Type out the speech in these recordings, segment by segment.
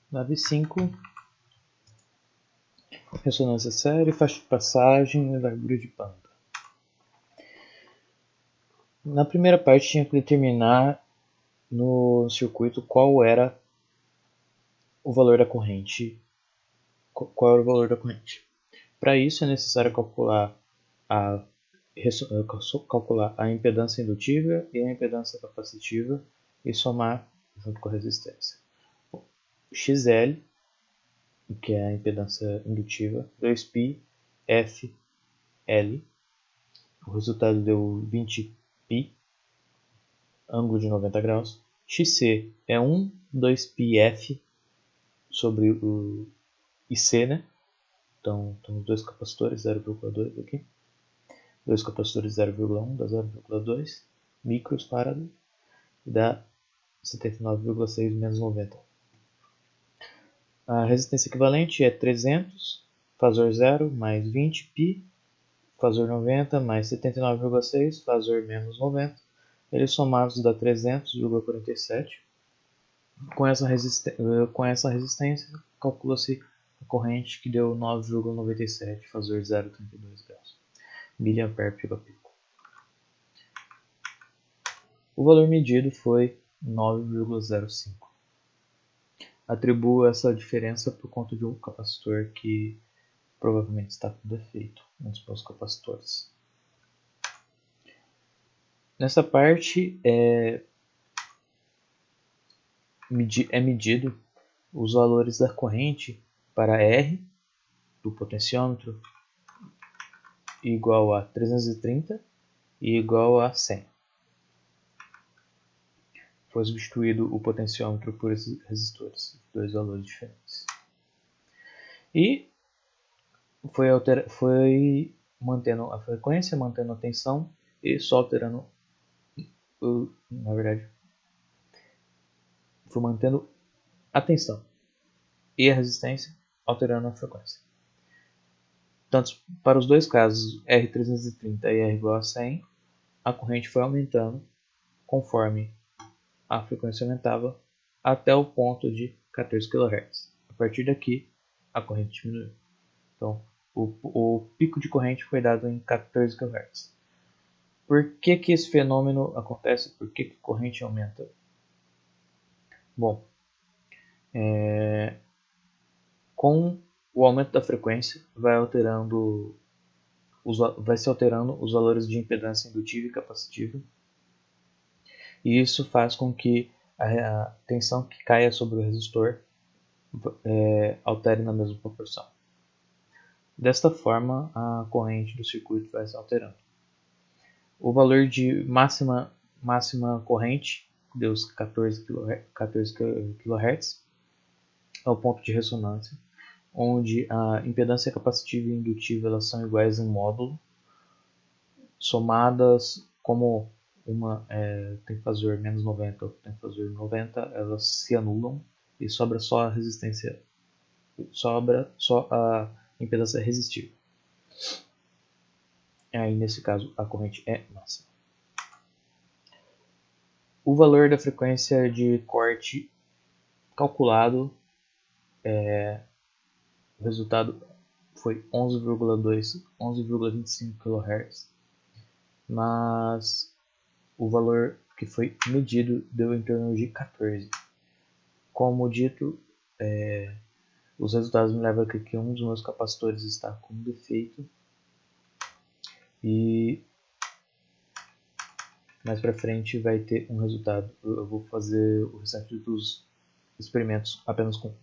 Nave 5, ressonância séria, faixa de passagem e largura de banda. Na primeira parte tinha que determinar no circuito qual era o valor da corrente. Para isso é necessário calcular a impedância indutiva e a impedância capacitiva e somar junto com a resistência. XL, que é a impedância indutiva, 2π FL, o resultado deu 20π, ângulo de 90 graus. XC é 1, 2πf sobre o IC, né? Então, temos dois capacitores, 0,2 aqui. Dois capacitores 0,1 dá 0,2 microsfarad e dá 79,6 menos 90. A resistência equivalente é 300, fazor 0 mais 20π, fazor 90 mais 79,6, fazor menos 90. Eles somados dá 300,47. Com essa resistência, calcula-se a corrente que deu 9,97, fazor 0,32 graus. mA/pico. O valor medido foi 9,05. Atribuo essa diferença por conta de um capacitor que provavelmente está com defeito nos meus capacitores. Nessa parte é medido os valores da corrente para R do potenciômetro igual a 330 e igual a 100. Foi substituído o potenciômetro por esses resistores, dois valores diferentes. E foi mantendo a frequência, mantendo a tensão e só alterando, na verdade, foi mantendo a tensão e a resistência, alterando a frequência. Tanto para os dois casos, R330 e R igual a 100, a corrente foi aumentando conforme a frequência aumentava até o ponto de 14 kHz. A partir daqui, a corrente diminuiu. Então, o pico de corrente foi dado em 14 kHz. Por que esse fenômeno acontece? Por que a corrente aumenta? Bom, com o aumento da frequência, vai se alterando os valores de impedância indutiva e capacitiva. E isso faz com que a tensão que caia sobre o resistor altere na mesma proporção. Desta forma, a corrente do circuito vai se alterando. O valor de máxima corrente deu 14 kHz, é o ponto de ressonância, onde a impedância capacitiva e indutiva elas são iguais em módulo, somadas como uma tem fazor menos 90, outra tem fazor 90, elas se anulam e sobra só a resistência, sobra só a impedância resistiva. Aí nesse caso a corrente é máxima. O valor da frequência de corte calculado, o resultado foi 11,25 kHz, mas o valor que foi medido deu em torno de 14. Como dito, os resultados me levam a crer que um dos meus capacitores está com defeito e mais para frente vai ter um resultado. Eu vou fazer o restante dos experimentos apenas com.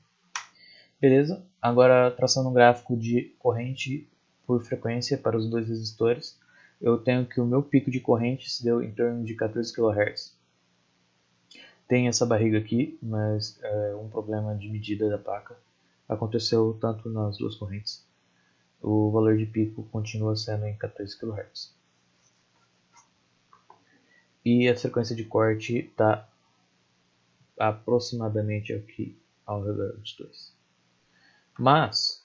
Beleza? Agora traçando um gráfico de corrente por frequência para os dois resistores, eu tenho que o meu pico de corrente se deu em torno de 14 kHz. Tem essa barriga aqui, mas um problema de medida da placa aconteceu tanto nas duas correntes. O valor de pico continua sendo em 14 kHz. E a frequência de corte está aproximadamente aqui ao redor dos dois. Mas,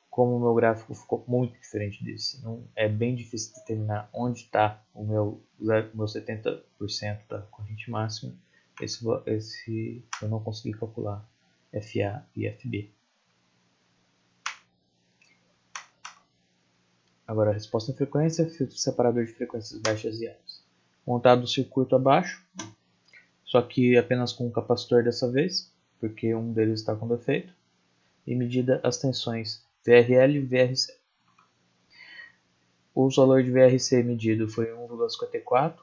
como o meu gráfico ficou muito diferente desse, é bem difícil determinar onde está o meu 70% da corrente máxima. Esse eu não consegui calcular FA e FB. Agora a resposta em frequência, filtro separador de frequências baixas e altas. Montado o circuito abaixo, só que apenas com um capacitor dessa vez, porque um deles está com defeito, e medida as tensões VRL e VRC. O valor de VRC medido foi 1,54,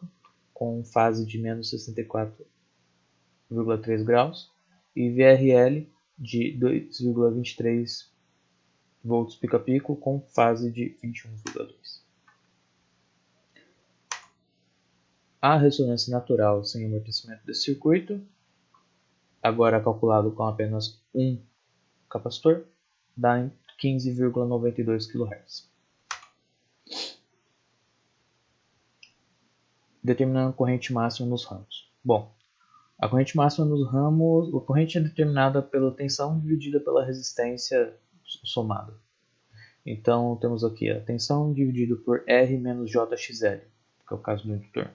com fase de menos 64,3 graus, e VRL de 2,23 volts pica-pico, com fase de 21,2. A ressonância natural sem amortecimento desse circuito, agora calculado com apenas um capacitor, dá em 15,92 kHz. Determinando a corrente máxima nos ramos. Bom, a corrente máxima nos ramos, a corrente é determinada pela tensão dividida pela resistência somada. Então temos aqui a tensão dividida por R menos JXL, que é o caso do indutor.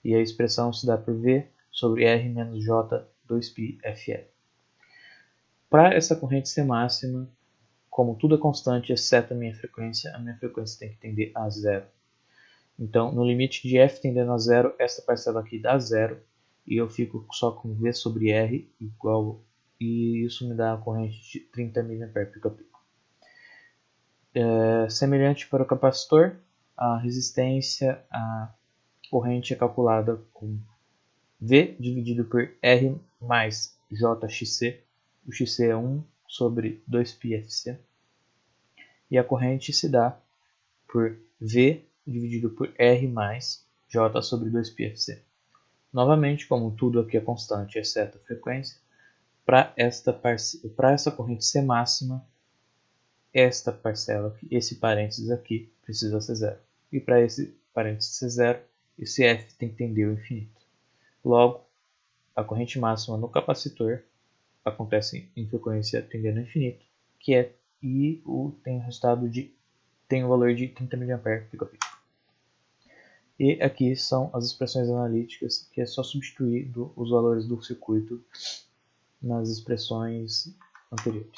E a expressão se dá por V sobre R menos J 2πfL. Para essa corrente ser máxima, como tudo é constante exceto a minha frequência tem que tender a zero. Então, no limite de F tendendo a zero, essa parcela aqui dá zero, e eu fico só com V sobre R igual, e isso me dá a corrente de 30 mA pica-pico. Semelhante para o capacitor, a resistência, a corrente é calculada com V dividido por R mais JXC, o XC é 1 sobre 2πfC, e a corrente se dá por V dividido por R mais J sobre 2πfC. Novamente, como tudo aqui é constante, exceto a frequência, para essa corrente ser máxima, esta parcela aqui, esse parênteses aqui, precisa ser zero. E para esse parênteses ser zero, esse F tem que tender ao infinito. Logo, a corrente máxima no capacitor acontece em frequência tendendo ao infinito, que é tem o valor de 30 mA pica-pico. E aqui são as expressões analíticas, que é só substituir os valores do circuito nas expressões anteriores.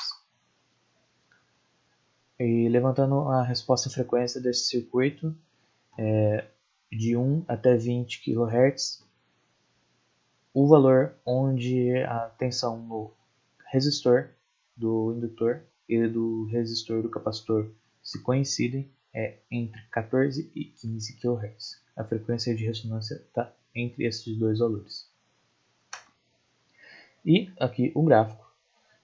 E levantando a resposta em frequência desse circuito, de 1 até 20 kHz, o valor onde a tensão no resistor do indutor e do resistor do capacitor se coincidem é entre 14 e 15 kHz. A frequência de ressonância está entre esses dois valores. E aqui o gráfico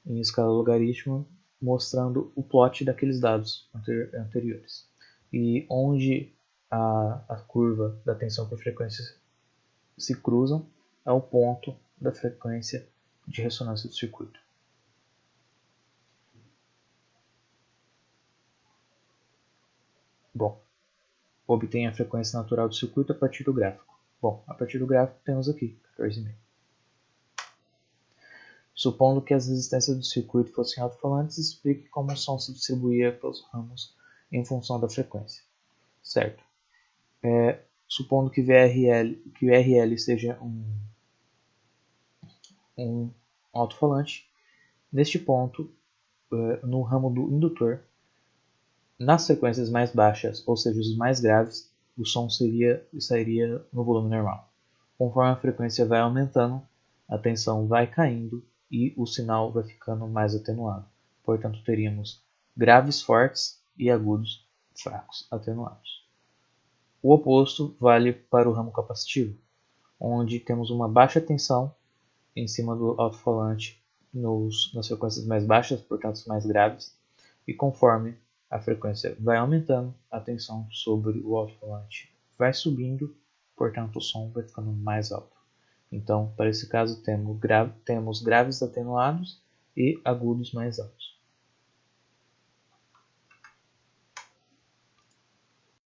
em escala logarítmica mostrando o plot daqueles dados anteriores. E onde a curva da tensão por frequência se cruzam é o ponto da frequência de ressonância do circuito. Bom, obtém a frequência natural do circuito a partir do gráfico. Bom, a partir do gráfico temos aqui 14,5. Supondo que as resistências do circuito fossem alto-falantes, explique como o som se distribuía pelos ramos em função da frequência. Certo. Supondo que VRL seja um alto-falante, neste ponto, no ramo do indutor, nas frequências mais baixas, ou seja, os mais graves, o som sairia no volume normal. Conforme a frequência vai aumentando, a tensão vai caindo e o sinal vai ficando mais atenuado. Portanto, teríamos graves fortes e agudos fracos atenuados. O oposto vale para o ramo capacitivo, onde temos uma baixa tensão em cima do alto-falante nas frequências mais baixas, portanto mais graves, e conforme a frequência vai aumentando, a tensão sobre o alto-falante vai subindo, portanto o som vai ficando mais alto. Então, para esse caso, temos graves atenuados e agudos mais altos.